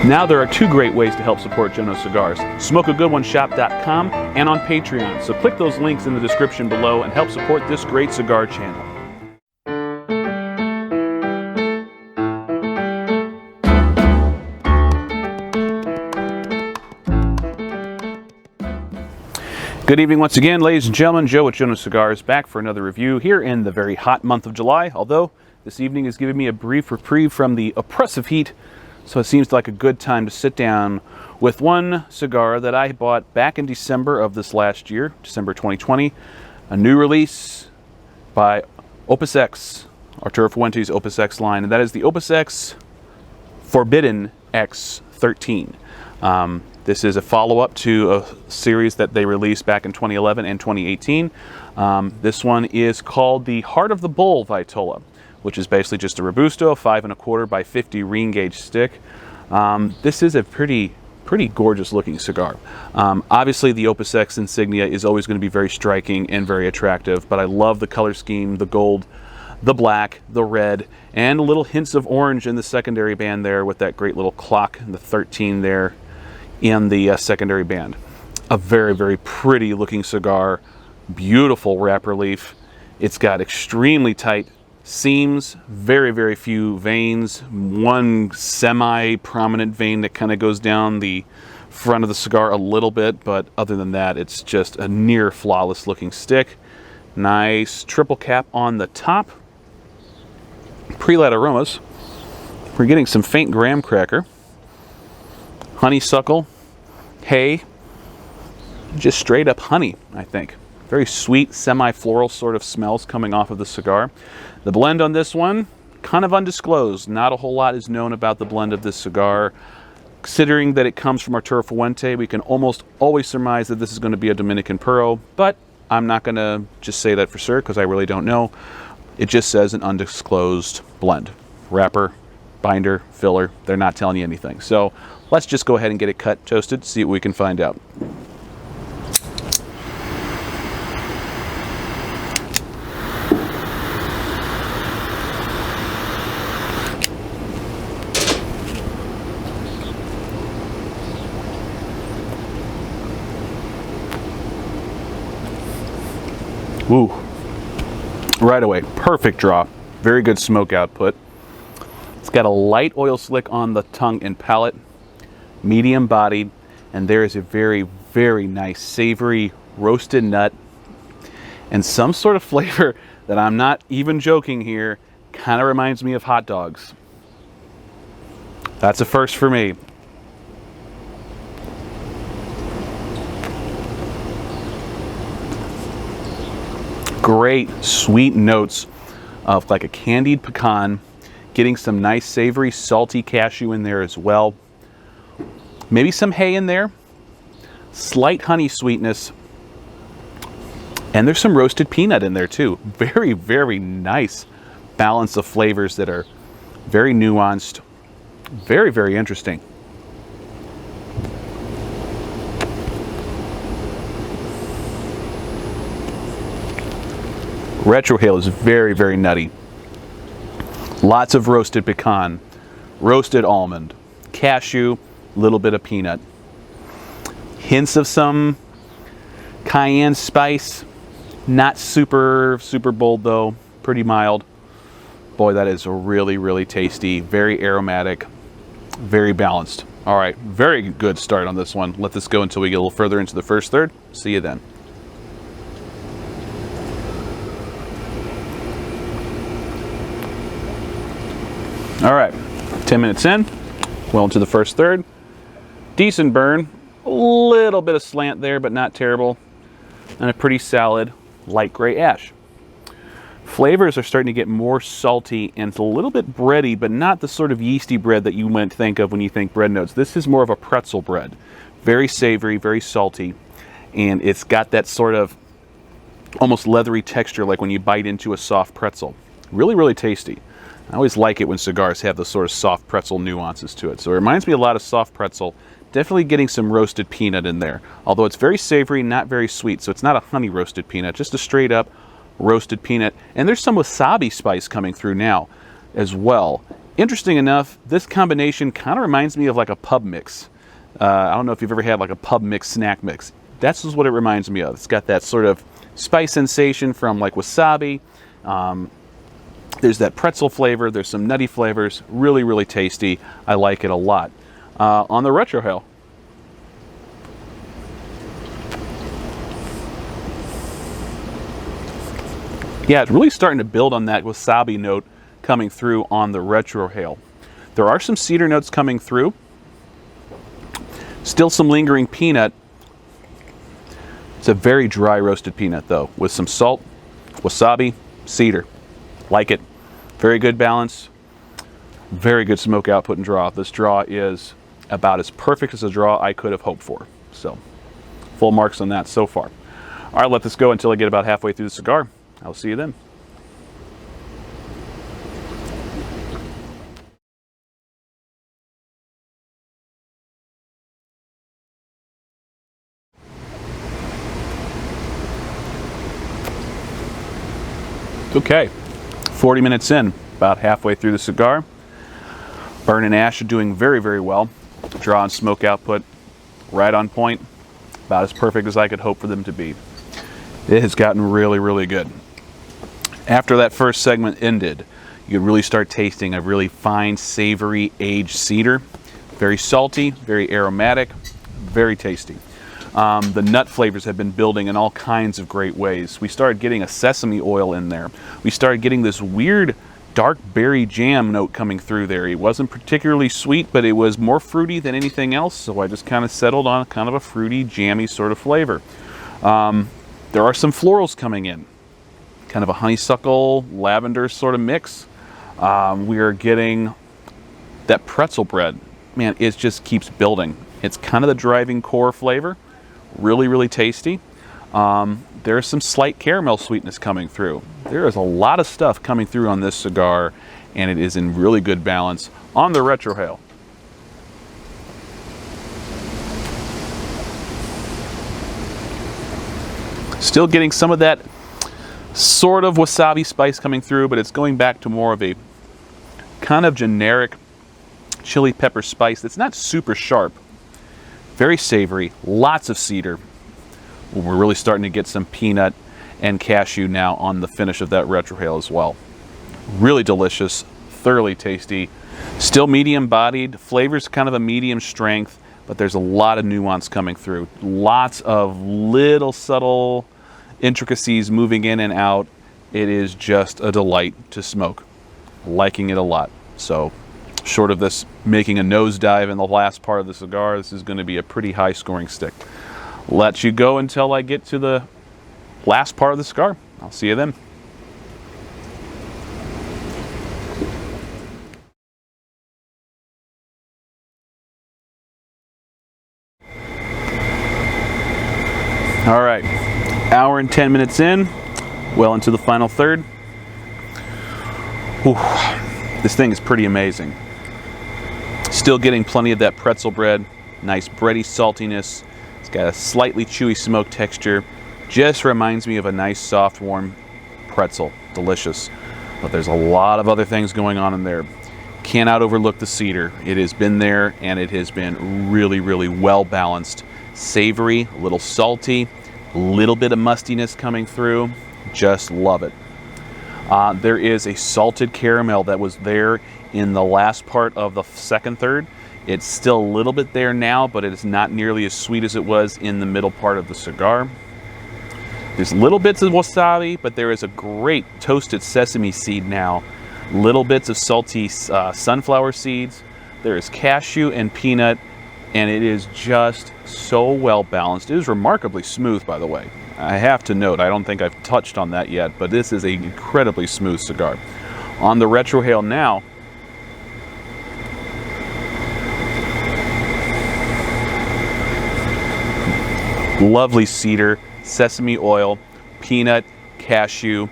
Now there are two great ways to help support Jonose Cigars, SmokeAGoodOneShop.com and on Patreon. So click those links in the description below and help support this great cigar channel. Good evening once again, ladies and gentlemen. Joe with Jonose Cigars back for another review here in the very hot month of July, although this evening is giving me a brief reprieve from the oppressive heat. So it seems like a good time to sit down with one cigar that I bought back in December of this last year, December 2020. A new release by Opus X, Arturo Fuente's Opus X line, and that is the Opus X Forbidden X 13. This is a follow-up to a series that they released back in 2011 and 2018. This one is called the Heart of the Bull Vitola, which is basically just a Robusto 5 1/4 by 50 ring gauge stick. This is a pretty gorgeous looking cigar. Obviously the Opus X insignia is always going to be very striking and very attractive, but I love the color scheme, the gold, the black, the red, and little hints of orange in the secondary band there with that great little clock and the 13 there in the secondary band. A very pretty looking cigar, beautiful wrapper leaf. It's got extremely tight seams, very few veins, one semi-prominent vein that kind of goes down the front of the cigar a little bit, but other than that, it's just a near flawless looking stick. Nice triple cap on the top. Pre-lit aromas. We're getting some faint graham cracker, honeysuckle, hay, just straight up honey, I think. Very sweet, semi-floral sort of smells coming off of the cigar. The blend on this one, kind of undisclosed. Not a whole lot is known about the blend of this cigar. Considering that it comes from Arturo Fuente, we can almost always surmise that this is going to be a Dominican Puro, but I'm not going to just say that for sure because I really don't know. It just says an undisclosed blend. Wrapper, binder, filler, they're not telling you anything. So let's just go ahead and get it cut, toasted, see what we can find out. Woo. Right away, perfect draw. Very good smoke output. It's got a light oil slick on the tongue and palate, medium bodied, and there is a very nice savory roasted nut and some sort of flavor that I'm not even joking here, kind of reminds me of hot dogs. That's a first for me. Great sweet notes of like a candied pecan, getting some nice savory salty cashew in there as well. Maybe some hay in there, slight honey sweetness, and there's some roasted peanut in there too. Very nice balance of flavors that are very nuanced, very interesting. Retrohale is very nutty. Lots of roasted pecan, roasted almond, cashew, little bit of peanut. Hints of some cayenne spice. Not super bold though, pretty mild. Boy, that is really tasty, very aromatic, very balanced. All right, very good start on this one. Let this go until we get a little further into the first third. See you then. All right, 10 minutes in, well into the first third. Decent burn, a little bit of slant there, but not terrible. And a pretty solid light gray ash. Flavors are starting to get more salty and it's a little bit bready, but not the sort of yeasty bread that you might think of when you think bread notes. This is more of a pretzel bread. Very savory, very salty, and it's got that sort of almost leathery texture like when you bite into a soft pretzel. Really tasty. I always like it when cigars have the sort of soft pretzel nuances to it. So it reminds me a lot of soft pretzel. Definitely getting some roasted peanut in there. Although it's very savory, not very sweet. So it's not a honey roasted peanut, just a straight up roasted peanut. And there's some wasabi spice coming through now as well. Interesting enough, this combination kind of reminds me of like a pub mix. I don't know if you've ever had like a pub mix snack mix. That's just what it reminds me of. It's got that sort of spice sensation from like wasabi. There's that pretzel flavor. There's some nutty flavors. Really, really tasty. I like it a lot. On the retrohale. Yeah, it's really starting to build on that wasabi note coming through on the retrohale. There are some cedar notes coming through. Still some lingering peanut. It's a very dry roasted peanut though, with some salt, wasabi, cedar. Like it. Very good balance. Very good smoke output and draw. This draw is about as perfect as a draw I could have hoped for. So, full marks on that so far. All right, let this go until I get about halfway through the cigar. I'll see you then. Okay, 40 minutes in, about halfway through the cigar. Burn and ash are doing very, very well. Draw and smoke output right on point, about as perfect as I could hope for them to be. It has gotten really, really good. After that first segment ended, you could really start tasting a really fine, savory, aged cedar. Very salty, very aromatic, very tasty. The nut flavors have been building in all kinds of great ways. We started getting a sesame oil in there. We started getting this weird dark berry jam note coming through there. It wasn't particularly sweet, but it was more fruity than anything else, so I just kind of settled on kind of a fruity, jammy sort of flavor. There are some florals coming in. Kind of a honeysuckle, lavender sort of mix. We are getting that pretzel bread. Man, it just keeps building. It's kind of the driving core flavor. Really, really tasty. There's some slight caramel sweetness coming through. There is a lot of stuff coming through on this cigar, and it is in really good balance on the retrohale. Still getting some of that sort of wasabi spice coming through, but it's going back to more of a kind of generic chili pepper spice that's not super sharp. Very savory, lots of cedar. We're really starting to get some peanut and cashew now on the finish of that retrohale as well. Really delicious, thoroughly tasty. Still medium bodied, flavor's kind of a medium strength, but there's a lot of nuance coming through. Lots of little subtle intricacies moving in and out. It is just a delight to smoke. Liking it a lot. So, short of this making a nosedive in the last part of the cigar, this is going to be a pretty high scoring stick. Let you go until I get to the last part of the cigar. I'll see you then. All right, hour and 10 minutes in, well into the final third. Whew. This thing is pretty amazing. Still getting plenty of that pretzel bread, nice bready saltiness. It's got a slightly chewy smoke texture. Just reminds me of a nice soft warm pretzel. Delicious. But there's a lot of other things going on in there. Cannot overlook the cedar. It has been there and it has been really, really well balanced. Savory, a little salty, a little bit of mustiness coming through. Just love it. There is a salted caramel that was there in the last part of the second third. It's still a little bit there now, but it is not nearly as sweet as it was in the middle part of the cigar. There's little bits of wasabi, but there is a great toasted sesame seed now. Little bits of salty sunflower seeds. There is cashew and peanut, and it is just so well balanced. It is remarkably smooth, by the way. I have to note, I don't think I've touched on that yet, but this is an incredibly smooth cigar. On the retrohale now, lovely cedar, sesame oil, peanut, cashew,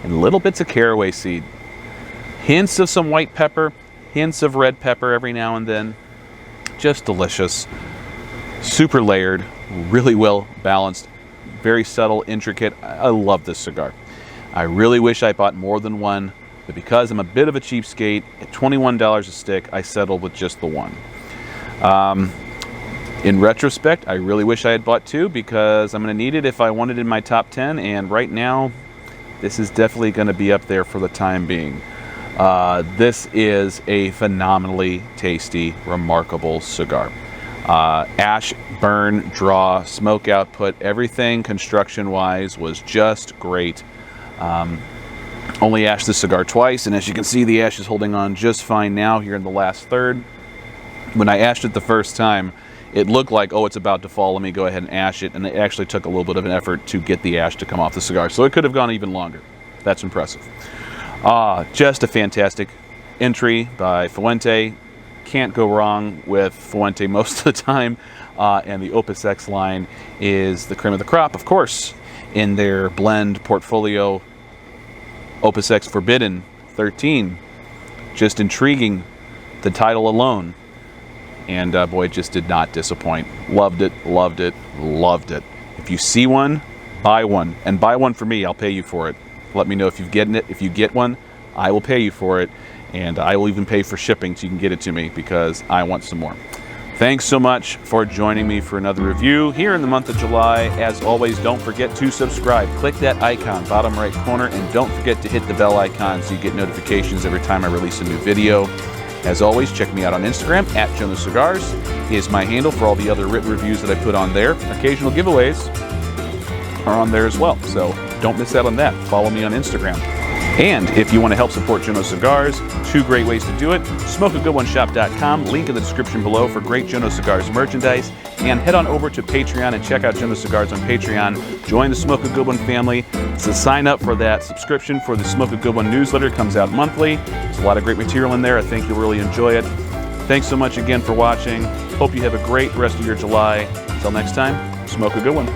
and little bits of caraway seed. Hints of some white pepper, hints of red pepper every now and then. Just delicious. Super layered, really well balanced, very subtle, intricate. I love this cigar. I really wish I bought more than one. but because I'm a bit of a cheapskate, at $21 a stick, I settled with just the one. In retrospect, I really wish I had bought two, because I'm going to need it if I want it in my top 10, and right now, this is definitely going to be up there for the time being. This is a phenomenally tasty, remarkable cigar. Ash, burn, draw, smoke output, everything construction-wise was just great. Only ashed the cigar twice, and as you can see, the ash is holding on just fine now here in the last third. When I ashed it the first time, it looked like, oh, it's about to fall, let me go ahead and ash it, and it actually took a little bit of an effort to get the ash to come off the cigar, so it could have gone even longer. That's impressive. Just a fantastic entry by Fuente. Can't go wrong with Fuente most of the time, and the Opus X line is the cream of the crop, of course, in their blend portfolio. Opus X Forbidden 13, just intriguing, the title alone, and boy, it just did not disappoint. Loved it, loved it, loved it. If you see one, buy one, and buy one for me. I'll pay you for it. Let me know if you've gotten it. If you get one, I will pay you for it, and I will even pay for shipping so you can get it to me, because I want some more. Thanks so much for joining me for another review here in the month of July. As always, don't forget to subscribe. Click that icon, bottom right corner, and don't forget to hit the bell icon so you get notifications every time I release a new video. As always, check me out on Instagram, @Jonose Cigars is my handle for all the other written reviews that I put on there. Occasional giveaways are on there as well, so don't miss out on that. Follow me on Instagram. And if you want to help support Jonose Cigars, two great ways to do it. SmokeAGoodOneShop.com, link in the description below for great Jonose Cigars merchandise. And head on over to Patreon and check out Jonose Cigars on Patreon. Join the Smoke a Good One family. So sign up for that subscription for the Smoke a Good One newsletter. It comes out monthly. There's a lot of great material in there. I think you'll really enjoy it. Thanks so much again for watching. Hope you have a great rest of your July. Until next time, smoke a good one.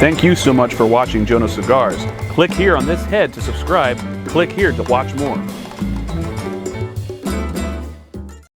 Thank you so much for watching Jonose Cigars. Click here on this head to subscribe. Click here to watch more.